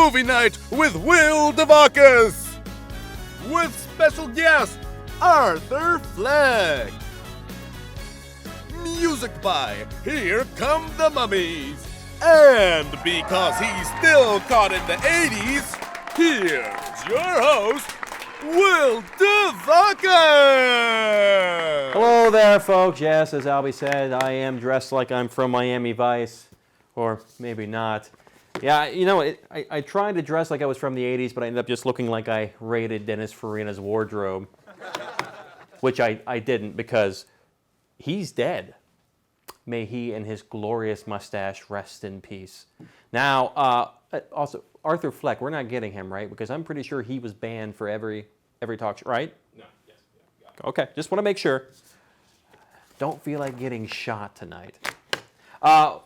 Movie Night with Will Devokees, with special guest Arthur Fleck. Music by Here Come the Mummies. And because he's still caught in the 80s, here's your host, Will Devokees. Hello there, folks. Yes, as Albie said, I am dressed like I'm from Miami Vice, or maybe not. Yeah, you know, I tried to dress like I was from the 80s, but I ended up just looking like I raided Dennis Farina's wardrobe, which I didn't because he's dead. May he and his glorious mustache rest in peace. Now, also, Arthur Fleck, we're not getting him, right? Because I'm pretty sure he was banned for every talk show, right? No, yes, yeah. Okay, just want to make sure. Don't feel like getting shot tonight.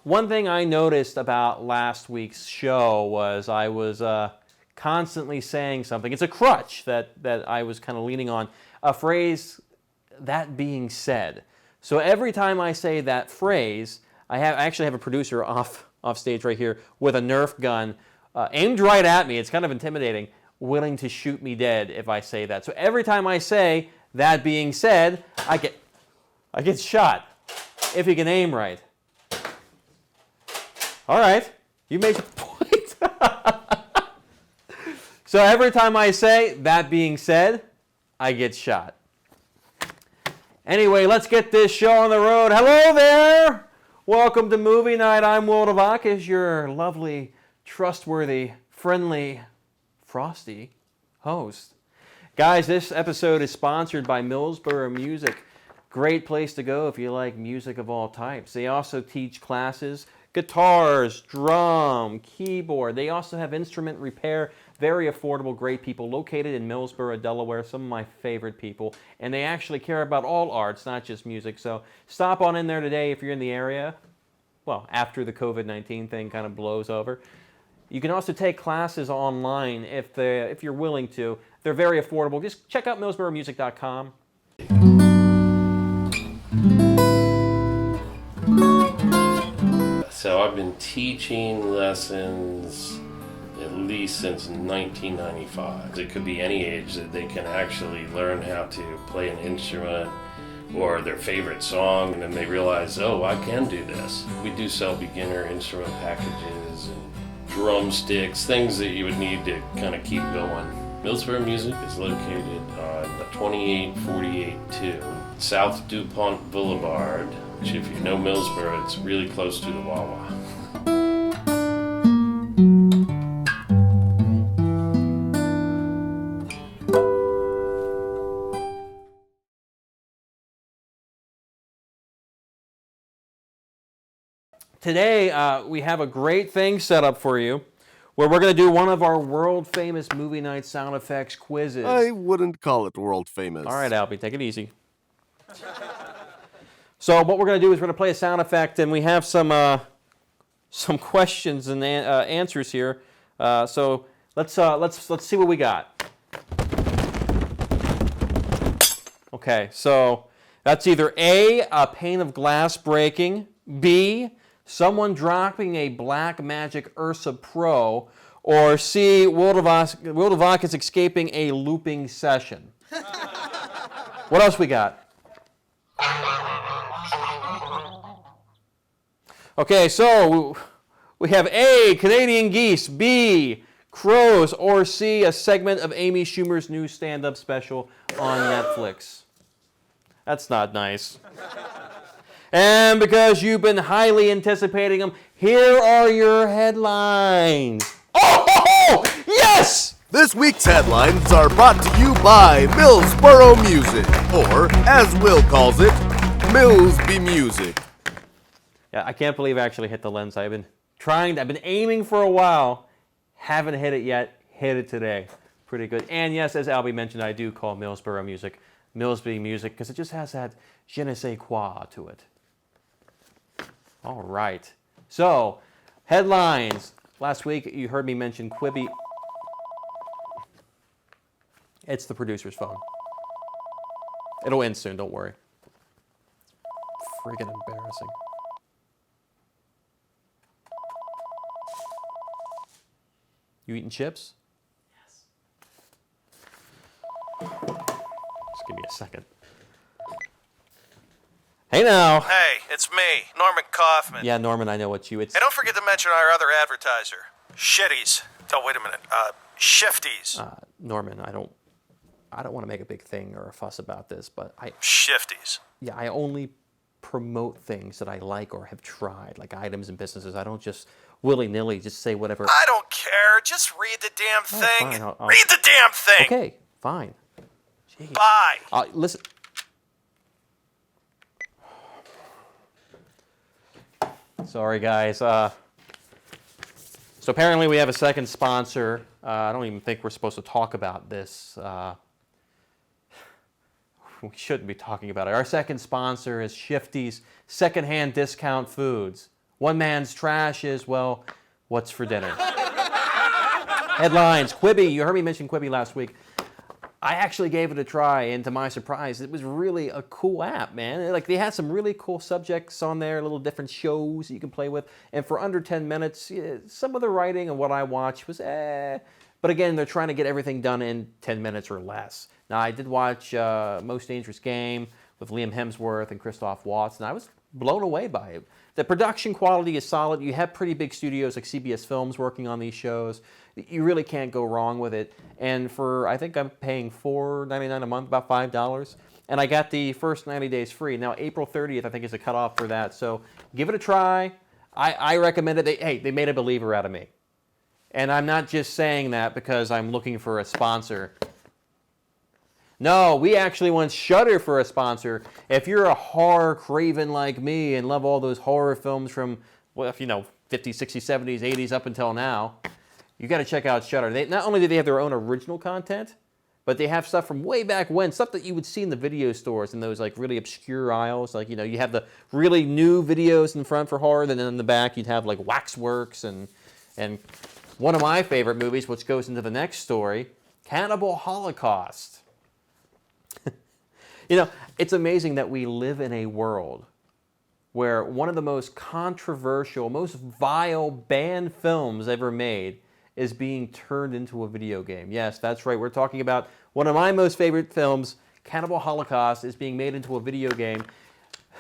One thing I noticed about last week's show was I was constantly saying something. It's a crutch that I was kind of leaning on. A phrase, that being said. So every time I say that phrase, I actually have a producer off stage right here with a Nerf gun aimed right at me. It's kind of intimidating, willing to shoot me dead if I say that. So every time I say, that being said, I get shot, if you can aim right. All right, you made your point. So every time I say, that being said, I get shot. Anyway, let's get this show on the road. Hello there. Welcome to Movie Night. I'm Will Devokees, your lovely, trustworthy, friendly, frosty host. Guys, this episode is sponsored by Millsboro Music. Great place to go if you like music of all types. They also teach classes, guitars, drum, keyboard. They also have instrument repair. Very affordable, great people located in Millsboro, Delaware, some of my favorite people. And they actually care about all arts, not just music. So stop on in there today if you're in the area. Well, after the COVID-19 thing kind of blows over. You can also take classes online if you're willing to. They're very affordable. Just check out millsboromusic.com. So I've been teaching lessons at least since 1995. It could be any age that they can actually learn how to play an instrument or their favorite song, and then they realize, oh, I can do this. We do sell beginner instrument packages and drumsticks, things that you would need to kind of keep going. Millsboro Music is located on 28482 South DuPont Boulevard, which if you know Millsboro, it's really close to the Wawa. Today, we have a great thing set up for you where we're going to do one of our world-famous movie night sound effects quizzes. I wouldn't call it world famous. All right, Albie, take it easy. So what we're going to do is we're going to play a sound effect, and we have some questions and answers here. So let's see what we got. Okay, so that's either A, pane of glass breaking, B, someone dropping a black magic Ursa Pro, or C, Will Devokees escaping a looping session. What else we got? Okay, so we have A, Canadian geese, B, crows, or C, a segment of Amy Schumer's new stand-up special on Netflix. That's not nice. And because you've been highly anticipating them, here are your headlines. Oh, yes! This week's headlines are brought to you by Millsboro Music, or as Will calls it, Millsby Music. Yeah, I can't believe I actually hit the lens. I've been aiming for a while, haven't hit it yet, hit it today. Pretty good. And yes, as Albie mentioned, I do call Millsboro Music Millsby Music because it just has that je ne sais quoi to it. All right. So, headlines. Last week you heard me mention Quibi. It's the producer's phone. It'll end soon, don't worry. Friggin' embarrassing. You eating chips? Yes. Just give me a second. Hey now. Hey, it's me, Norman Kaufman. Yeah, Norman, I know what you. It's. Hey, don't forget to mention our other advertiser, Shitties. Oh, wait a minute. Shifties. Norman, I don't want to make a big thing or a fuss about this, but Shifties. Yeah, I only promote things that I like or have tried, like items and businesses. I don't just willy-nilly just say whatever. I don't care. Just read the damn thing. Fine, I'll- Read the damn thing. Okay, fine. Jeez. Bye. Listen. Sorry, guys. So apparently we have a second sponsor. I don't even think we're supposed to talk about this. We shouldn't be talking about it. Our second sponsor is Shifty's Secondhand Discount Foods. One man's trash is, well, what's for dinner? Headlines. Quibi. You heard me mention Quibi last week. I actually gave it a try, and to my surprise, it was really a cool app, man. Like, they had some really cool subjects on there, little different shows that you can play with. And for under 10 minutes, some of the writing and what I watched was But again, they're trying to get everything done in 10 minutes or less. Now, I did watch Most Dangerous Game with Liam Hemsworth and Christoph Waltz, and I was blown away by it. The production quality is solid. You have pretty big studios like CBS Films working on these shows. You really can't go wrong with it. And I think I'm paying $4.99 a month, about $5. And I got the first 90 days free. Now, April 30th, I think, is a cutoff for that. So give it a try. I recommend it. They made a believer out of me. And I'm not just saying that because I'm looking for a sponsor. No, we actually want Shudder for a sponsor. If you're a horror craven like me and love all those horror films from, well, 50s, 60s, 70s, 80s up until now, you got to check out Shudder. Not only do they have their own original content, but they have stuff from way back when, stuff that you would see in the video stores in those like really obscure aisles. Like, you have the really new videos in front for horror, then in the back you'd have like Waxworks and one of my favorite movies, which goes into the next story, Cannibal Holocaust. It's amazing that we live in a world where one of the most controversial, most vile, banned films ever made is being turned into a video game. Yes, that's right. We're talking about one of my most favorite films, Cannibal Holocaust, is being made into a video game.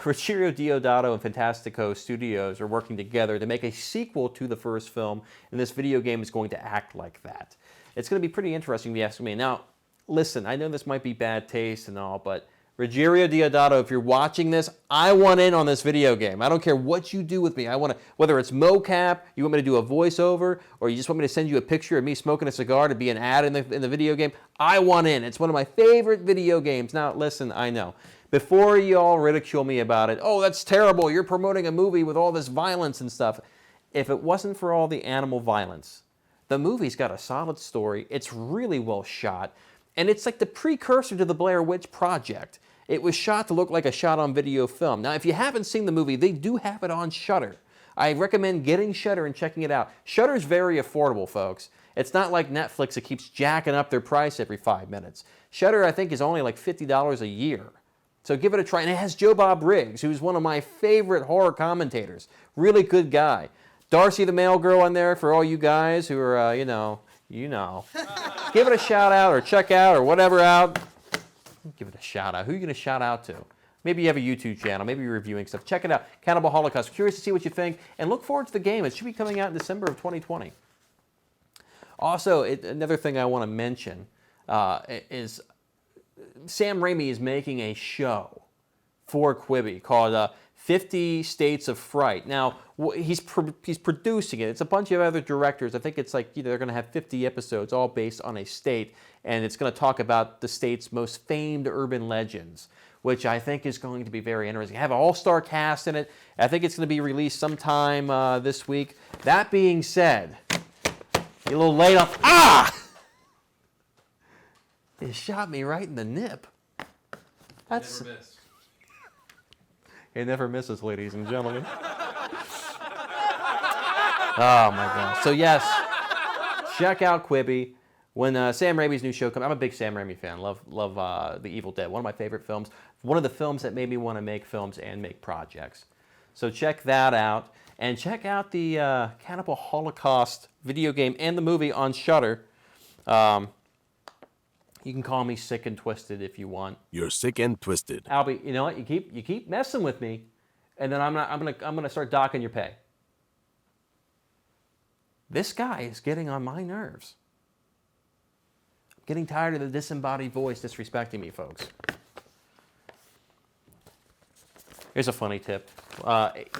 Ruggiero Deodato and Fantastico Studios are working together to make a sequel to the first film, and this video game is going to act like that. It's going to be pretty interesting, if you ask me. Now, listen, I know this might be bad taste and all, but Ruggiero Deodato, if you're watching this, I want in on this video game. I don't care what you do with me. I want to, whether it's mocap, you want me to do a voiceover, or you just want me to send you a picture of me smoking a cigar to be an ad in the video game, I want in. It's one of my favorite video games. Now, listen, I know. Before you all ridicule me about it, oh, that's terrible, you're promoting a movie with all this violence and stuff. If it wasn't for all the animal violence, the movie's got a solid story, it's really well shot, and it's like the precursor to the Blair Witch Project. It was shot to look like a shot-on-video film. Now, if you haven't seen the movie, they do have it on Shudder. I recommend getting Shudder and checking it out. Shudder's very affordable, folks. It's not like Netflix that keeps jacking up their price every 5 minutes. Shudder, I think, is only like $50 a year. So give it a try. And it has Joe Bob Briggs, who's one of my favorite horror commentators. Really good guy. Darcy the Mail Girl on there for all you guys who are, you know. Give it a shout out or check out or whatever out. Give it a shout out. Who are you going to shout out to? Maybe you have a YouTube channel. Maybe you're reviewing stuff. Check it out. Cannibal Holocaust. Curious to see what you think. And look forward to the game. It should be coming out in December of 2020. Also, another thing I want to mention is Sam Raimi is making a show for Quibi called 50 States of Fright. Now, he's producing it. It's a bunch of other directors. I think it's like they're going to have 50 episodes all based on a state, and it's going to talk about the state's most famed urban legends, which I think is going to be very interesting. I have an all-star cast in it. I think it's going to be released sometime this week. That being said, you're a little late off. Ah! It shot me right in the nip. That's. Never miss. It never misses, ladies and gentlemen. Oh my gosh. So yes, check out Quibi. When Sam Raimi's new show comes, I'm a big Sam Raimi fan. Love The Evil Dead. One of my favorite films. One of the films that made me want to make films and make projects. So check that out. And check out the Cannibal Holocaust video game and the movie on Shudder. You can call me sick and twisted if you want. You're sick and twisted. Albie, you know what? You keep messing with me, and then I'm gonna start docking your pay. This guy is getting on my nerves. I'm getting tired of the disembodied voice disrespecting me, folks. Here's a funny tip.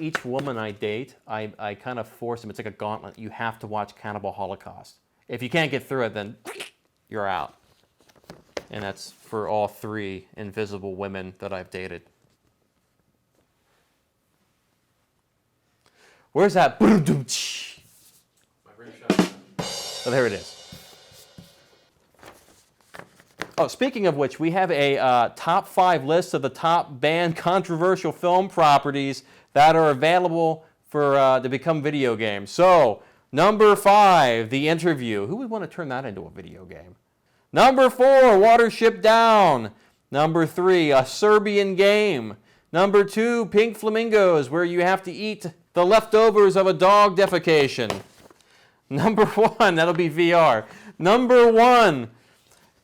Each woman I date, I kind of force them. It's like a gauntlet. You have to watch Cannibal Holocaust. If you can't get through it, then you're out. And that's for all 3 invisible women that I've dated. Where's that? Oh, there it is. Oh, speaking of which, we have a top 5 list of the top banned controversial film properties that are available for to become video games. So, number 5, The Interview. Who would want to turn that into a video game? Number 4, Watership Down. Number 3, A Serbian Game. Number 2, Pink Flamingos, where you have to eat the leftovers of a dog defecation. Number 1, that'll be VR. Number 1,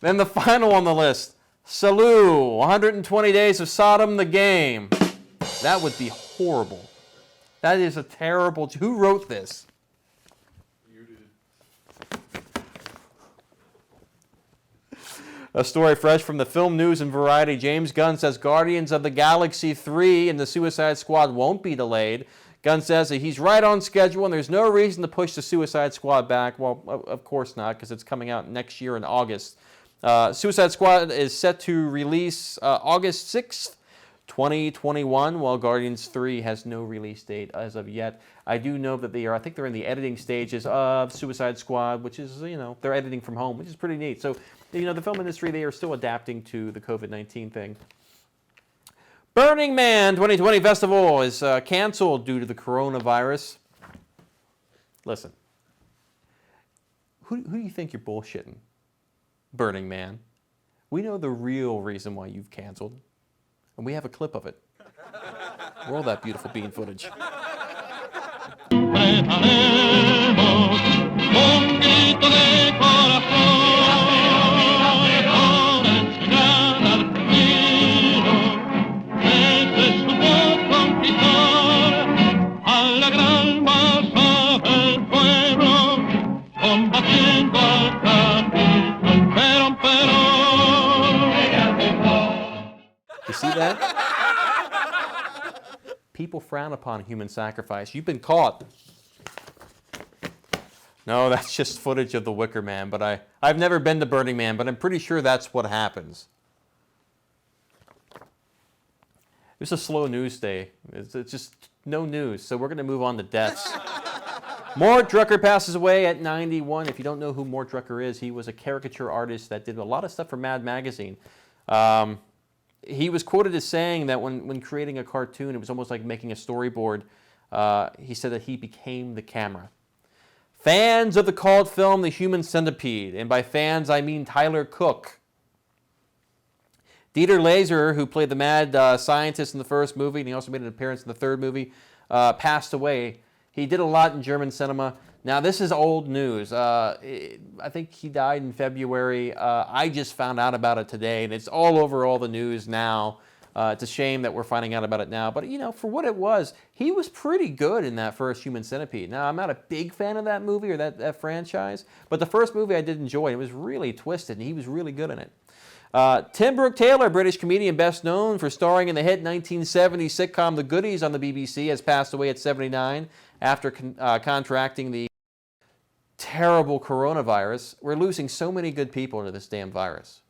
then the final on the list, Salou, 120 Days of Sodom the Game. That would be horrible. That is a terrible... Who wrote this? A story fresh from the Film News and Variety. James Gunn says Guardians of the Galaxy 3 and the Suicide Squad won't be delayed. Gunn says that he's right on schedule and there's no reason to push the Suicide Squad back. Well, of course not, because it's coming out next year in August. Suicide Squad is set to release August 6th, 2021, while Guardians 3 has no release date as of yet. I do know that I think they're in the editing stages of Suicide Squad, which is, they're editing from home, which is pretty neat. So, the film industry, they are still adapting to the COVID-19 thing. Burning Man 2020 Festival is canceled due to the coronavirus. Listen, who do you think you're bullshitting? Burning Man. We know the real reason why you've canceled, and we have a clip of it. Roll that beautiful bean footage. You see that? People frown upon human sacrifice. You've been caught. No, that's just footage of the Wicker Man, but I've never been to Burning Man, but I'm pretty sure that's what happens. It's a slow news day. It's just no news, so we're going to move on to deaths. Mort Drucker passes away at 91. If you don't know who Mort Drucker is, he was a caricature artist that did a lot of stuff for Mad Magazine. He was quoted as saying that when creating a cartoon, it was almost like making a storyboard. He said that he became the camera. Fans of the cult film The Human Centipede, and by fans I mean Tyler Cook. Dieter Laser, who played the mad scientist in the first movie, and he also made an appearance in the third movie, passed away. He did a lot in German cinema. Now, this is old news. I think he died in February. I just found out about it today, and it's all over all the news now. It's a shame that we're finding out about it now. But, for what it was, he was pretty good in that first Human Centipede. Now, I'm not a big fan of that movie or that franchise, but the first movie I did enjoy. It was really twisted, and he was really good in it. Tim Brooke Taylor, British comedian best known for starring in the hit 1970s sitcom The Goodies on the BBC, has passed away at 79 after contracting the terrible coronavirus. We're losing so many good people to this damn virus.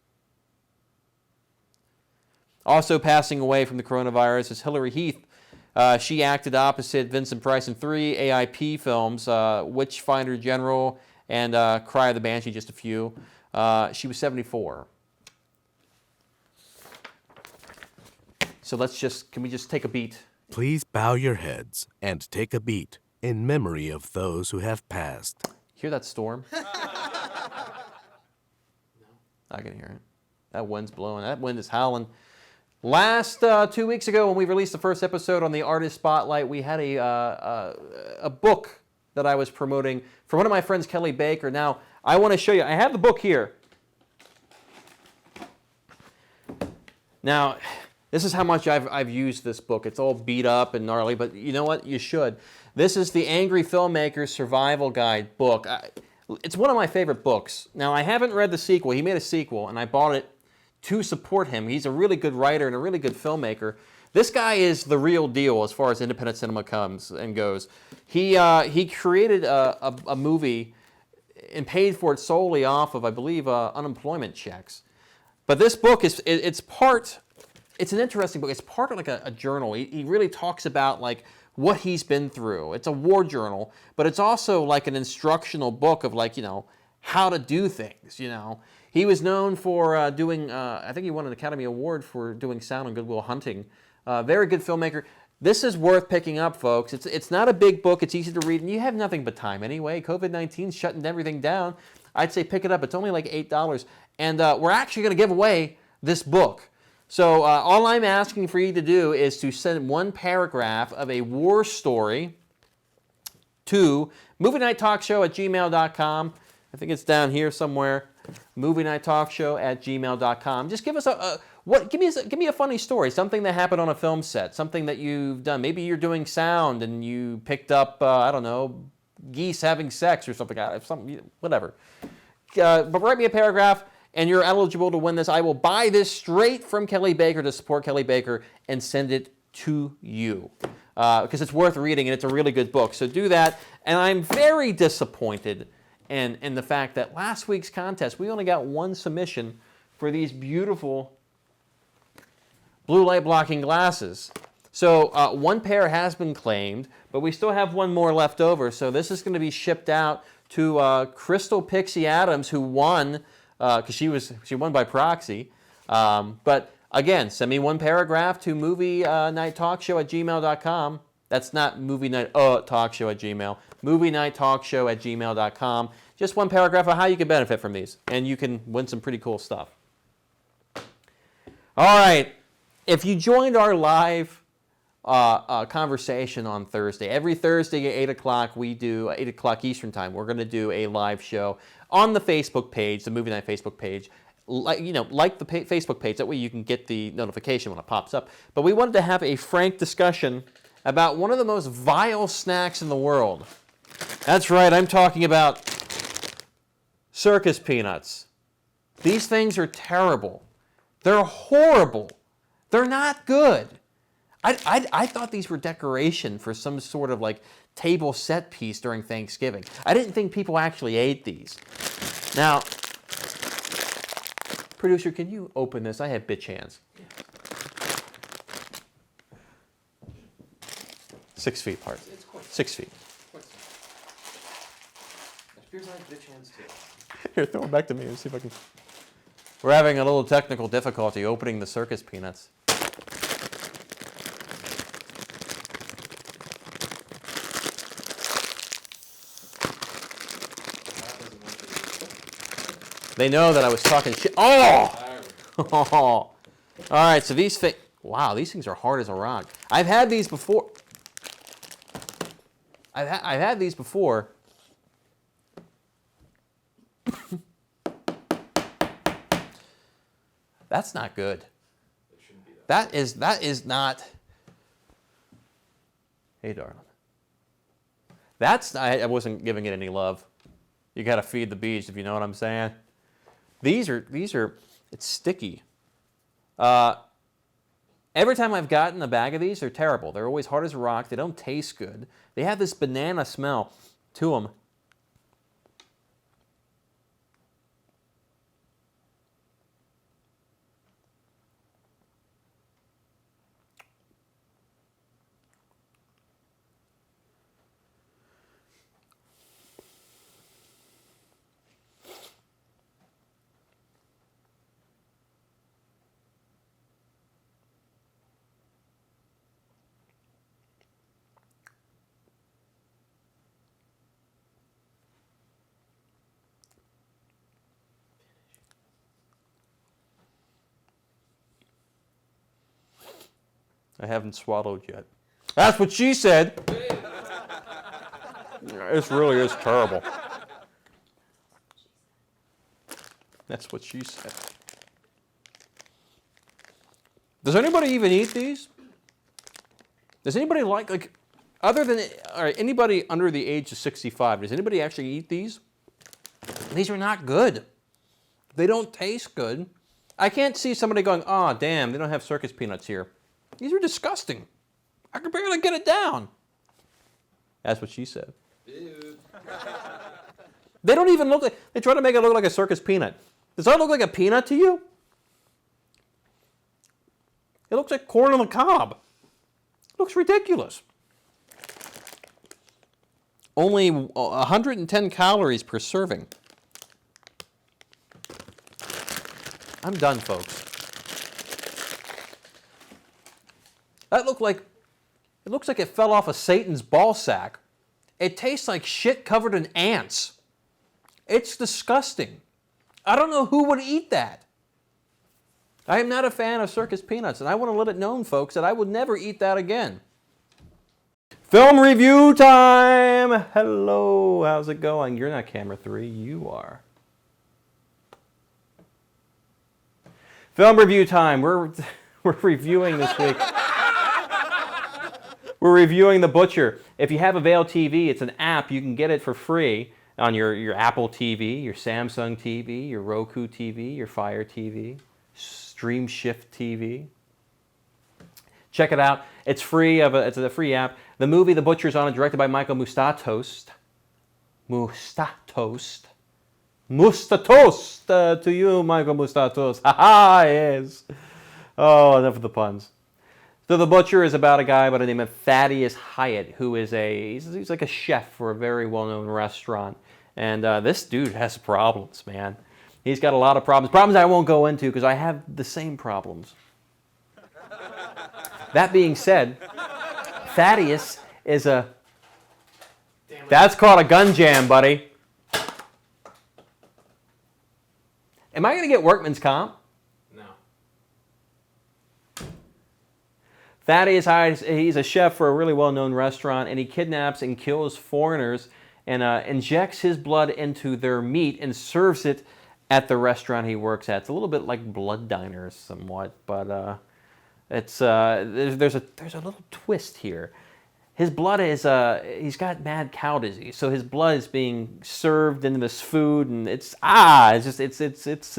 Also passing away from the coronavirus is Hilary Heath. She acted opposite Vincent Price in 3 AIP films, Witchfinder General and Cry of the Banshee, just a few. She was 74. So can we just take a beat? Please bow your heads and take a beat in memory of those who have passed. Hear that storm? No. I can hear it. That wind's blowing. That wind is howling. Last 2 weeks ago, when we released the first episode on the Artist Spotlight, we had a book that I was promoting from one of my friends, Kelly Baker. Now, I want to show you. I have the book here. Now, this is how much I've used this book. It's all beat up and gnarly, but you know what? You should. This is the Angry Filmmakers Survival Guide book. It's one of my favorite books. Now, I haven't read the sequel. He made a sequel, and I bought it to support him. He's a really good writer and a really good filmmaker. This guy is the real deal as far as independent cinema comes and goes. He created a movie and paid for it solely off of, I believe, unemployment checks. But this book it's an interesting book. It's part of like a journal. He really talks about like what he's been through. It's a war journal, but it's also like an instructional book of like, how to do things, He was known for doing, I think he won an Academy Award for doing sound on Good Will Hunting. Very good filmmaker. This is worth picking up, folks. It's not a big book. It's easy to read, and you have nothing but time anyway. COVID-19 is shutting everything down. I'd say pick it up. It's only like $8. And we're actually going to give away this book. So all I'm asking for you to do is to send one paragraph of a war story to movienighttalkshow@gmail.com. I think it's down here somewhere. movienighttalkshow@gmail.com. Just give us give me a funny story, something that happened on a film set, something that you've done. Maybe you're doing sound and you picked up, I don't know, geese having sex or something, whatever. But write me a paragraph, and you're eligible to win this. I will buy this straight from Kelly Baker to support Kelly Baker and send it to you because it's worth reading and it's a really good book. So do that. And I'm very disappointed in the fact that last week's contest, we only got one submission for these beautiful blue light blocking glasses. So one pair has been claimed, but we still have one more left over. So this is going to be shipped out to Crystal Pixie Adams, who won because she won by proxy. But again, send me one paragraph to movienighttalkshow@gmail.com. That's not movienighttalkshow@gmail. movienighttalkshow@gmail.com. Just one paragraph of how you can benefit from these, and you can win some pretty cool stuff. All right. If you joined our live conversation on Thursday, every Thursday at 8 o'clock, we do 8 o'clock Eastern time. We're going to do a live show on the Facebook page, the Movie Night Facebook page. Like the Facebook page. That way you can get the notification when it pops up. But we wanted to have a frank discussion about one of the most vile snacks in the world. That's right, I'm talking about circus peanuts. These things are terrible. They're horrible. They're not good. I thought these were decoration for some sort of like table set piece during Thanksgiving. I didn't think people actually ate these. Now, producer, can you open this? I have bitch hands. 6 feet apart. 6 feet. Here's my bitch hands too. Here, throw them back to me and see if I can. We're having a little technical difficulty opening the circus peanuts. They know that I was talking shit. Oh! Oh! All right, so these things. Wow, these things are hard as a rock. I've had these before. I've had these before. That's not good. That is not. Hey, darling. I wasn't giving it any love. You got to feed the beast, if you know what I'm saying. These are. It's sticky. Every time I've gotten a bag of these, they're terrible. They're always hard as a rock. They don't taste good. They have this banana smell to them. I haven't swallowed yet. That's what she said. This really is terrible. That's what she said. Does anybody even eat these? Does anybody like other than, all right, anybody under the age of 65, does anybody actually eat these? These are not good. They don't taste good. I can't see somebody going, oh, damn, they don't have circus peanuts here. These are disgusting. I can barely get it down. That's what she said. Ew. They don't even look like, they try to make it look like a circus peanut. Does that look like a peanut to you? It looks like corn on the cob. It looks ridiculous. Only 110 calories per serving. I'm done, folks. That looks like it fell off of Satan's ball sack. It tastes like shit covered in ants. It's disgusting. I don't know who would eat that. I am not a fan of circus peanuts, and I want to let it known, folks, that I would never eat that again. Film review time! Hello, how's it going? You're not camera 3, you are. Film review time. We're reviewing this week. We're reviewing The Butcher. If you have Avail TV, it's an app. You can get it for free on your Apple TV, your Samsung TV, your Roku TV, your Fire TV, Stream Shift TV. Check it out. It's free. It's a free app. The movie The Butcher is on it, directed by Michael Mustatost. Mustatost to you, Michael Mustatost. Ha ha, yes. Oh, enough of the puns. So The Butcher is about a guy by the name of Thaddeus Hyatt, who is he's like a chef for a very well-known restaurant. And this dude has problems, man. He's got a lot of problems. Problems I won't go into because I have the same problems. That being said, Thaddeus is a... That's called a gun jam, buddy. Am I going to get workman's comp? No. Thaddeus Hyatt, he's a chef for a really well-known restaurant, and he kidnaps and kills foreigners and injects his blood into their meat and serves it at the restaurant he works at. It's a little bit like Blood Diners somewhat, but it's there's a little twist here. His blood is he's got mad cow disease, so his blood is being served into this food, and it's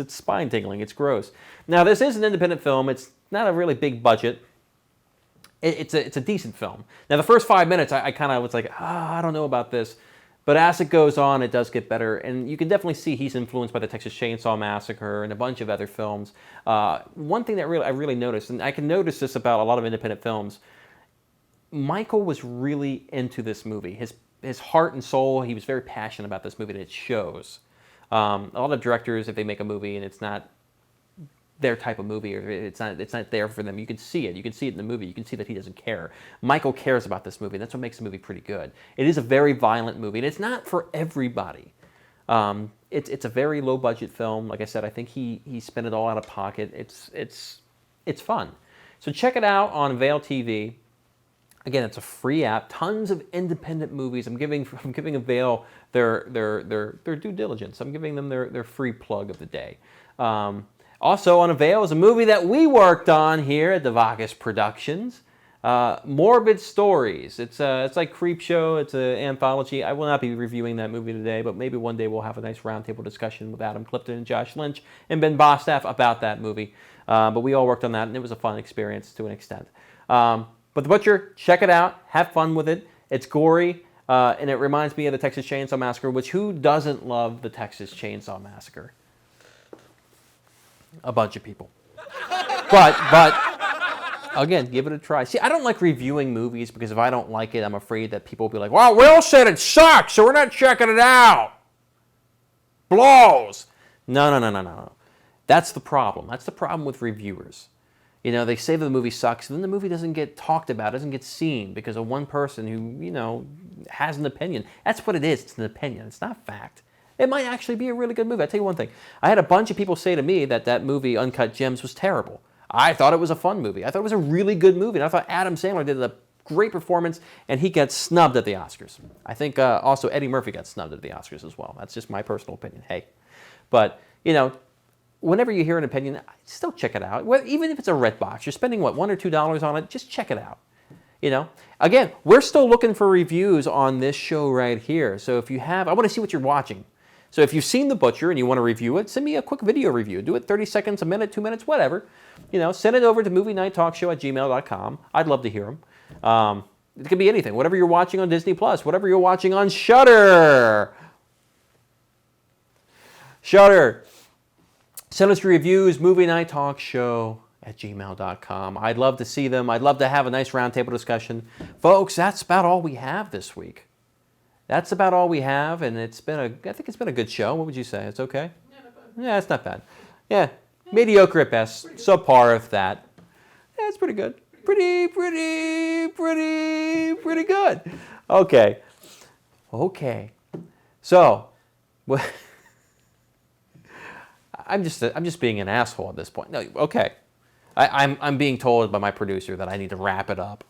spine tingling. It's gross. Now this is an independent film. It's not a really big budget. It's a decent film. Now the first 5 minutes, I kind of was like, I don't know about this, but as it goes on, it does get better, and you can definitely see he's influenced by the Texas Chainsaw Massacre and a bunch of other films. One thing that I really noticed, and I can notice this about a lot of independent films. Michael was really into this movie. His heart and soul, he was very passionate about this movie, and it shows. A lot of directors, if they make a movie and it's not their type of movie, or it's not there for them, you can see it. You can see it in the movie. You can see that he doesn't care. Michael cares about this movie, and that's what makes the movie pretty good. It is a very violent movie, and it's not for everybody. It's a very low-budget film. Like I said, I think he spent it all out of pocket. It's fun. So check it out on Avail TV. Again, it's a free app. Tons of independent movies. I'm giving Avail their due diligence. I'm giving them their free plug of the day. Also on Avail is a movie that we worked on here at Devokees Productions. Morbid Stories. It's like Creepshow. It's an anthology. I will not be reviewing that movie today, but maybe one day we'll have a nice roundtable discussion with Adam Clifton and Josh Lynch and Ben Bostaff about that movie. But we all worked on that, and it was a fun experience to an extent. But The Butcher, check it out. Have fun with it. It's gory, and it reminds me of the Texas Chainsaw Massacre, which who doesn't love the Texas Chainsaw Massacre? A bunch of people. But again, give it a try. See, I don't like reviewing movies because if I don't like it, I'm afraid that people will be like, well, Will said it sucks, so we're not checking it out. Blows. No. That's the problem. That's the problem with reviewers. You know, they say that the movie sucks, and then the movie doesn't get talked about, doesn't get seen because of one person who, you know, has an opinion. That's what it is. It's an opinion. It's not fact. It might actually be a really good movie. I'll tell you one thing. I had a bunch of people say to me that movie, Uncut Gems, was terrible. I thought it was a fun movie. I thought it was a really good movie. And I thought Adam Sandler did a great performance, and he gets snubbed at the Oscars. I think also Eddie Murphy got snubbed at the Oscars as well. That's just my personal opinion. Hey. But, you know, whenever you hear an opinion, still check it out. Even if it's a red box, you're spending, what, $1 or $2 on it, just check it out. You know, again, we're still looking for reviews on this show right here. So if you have, I want to see what you're watching. So if you've seen The Butcher and you want to review it, send me a quick video review. Do it 30 seconds, a minute, 2 minutes, whatever. You know, send it over to movienighttalkshow@gmail.com. I'd love to hear them. It could be anything. Whatever you're watching on Disney+, whatever you're watching on Shudder. Shudder. Send us your reviews, movienighttalkshow@gmail.com. I'd love to see them. I'd love to have a nice roundtable discussion. Folks, that's about all we have this week. That's about all we have, and I think it's been a good show. What would you say? It's okay? Yeah, not bad. Yeah, it's not bad. Yeah, mediocre at best. Subpar if that. Yeah, it's pretty good. Pretty good. Okay. So, I'm just being an asshole at this point. No, okay. I'm being told by my producer that I need to wrap it up.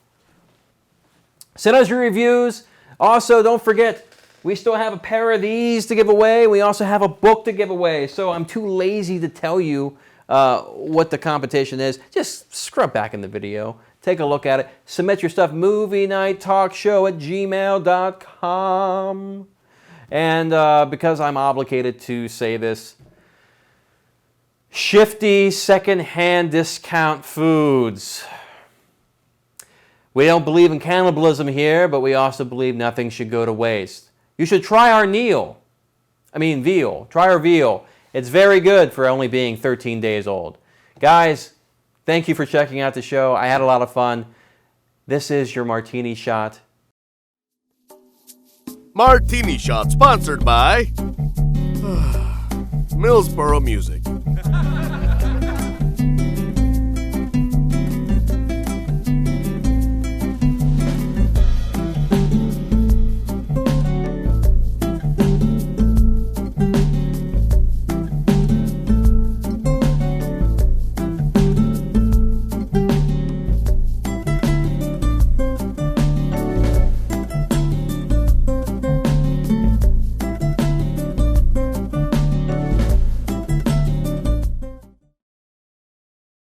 Send us your reviews. Also, don't forget, we still have a pair of these to give away. We also have a book to give away. So I'm too lazy to tell you what the competition is. Just scrub back in the video. Take a look at it. Submit your stuff, movienighttalkshow@gmail.com. And because I'm obligated to say this, Shifty secondhand discount foods. We don't believe in cannibalism here, but we also believe nothing should go to waste. You should try our veal. Try our veal. It's very good for only being 13 days old. Guys, thank you for checking out the show. I had a lot of fun. This is your Martini Shot. Martini Shot, sponsored by Millsboro Music.